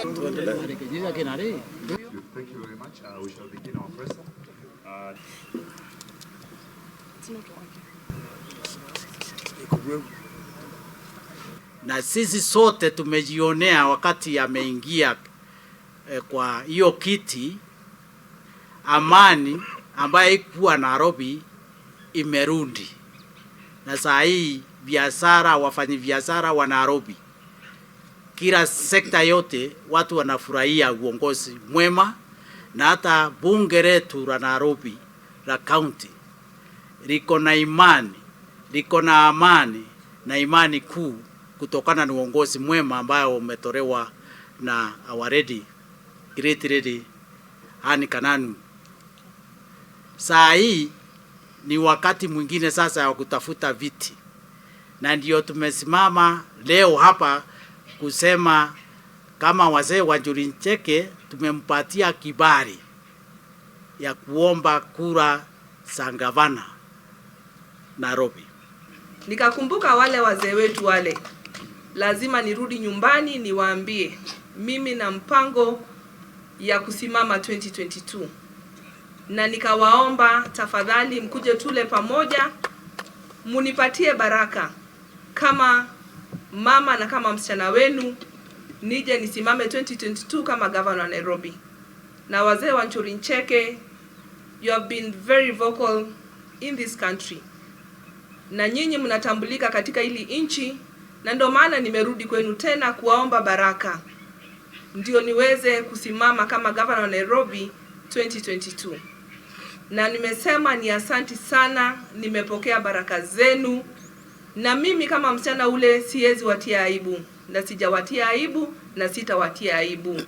very much. We shall begin our first. Na sisi sote tumejionea wakati ameingia kwa hiyo kiti, amani ambayo ikuwa Nairobi imerudi. Na saa hii biashara, wafanyabiashara wa Nairobi, kila sekta yote watu wanafurahia uongozi mwema, na hata bunge letu la Nairobi la county liko na imani, liko na amani na imani kuu kutokana na uongozi mwema ambao umetolewa na our lady, great lady Anne Kananu. Saa hii ni wakati mwingine sasa wa kutafuta viti, na ndio tumesimama leo hapa kusema kama wazee wa Njuri Ncheke tumempatia kibali ya kuomba kura za gavana Nairobi. Nikakumbuka wale wazee wetu wale, lazima nirudi nyumbani niwaambie mimi na mpango ya kusimama 2022, na nikawaomba tafadhali mkuje tule pamoja, munipatie baraka kama mama na kama msichana wenu, nije nisimame 2022 kama governor wa Nairobi. Na wazee wa Njuri Ncheke, you have been very vocal in this country, na nyinyi mnatambulika katika hili inchi, na ndio maana nimerudi kwenu tena kuwaomba baraka ndio niweze kusimama kama governor wa Nairobi 2022. Na nimesema ni asanti sana, nimepokea baraka zenu, na mimi kama msichana ule siwezi watia aibu, na sijawatia aibu na sitawatia aibu.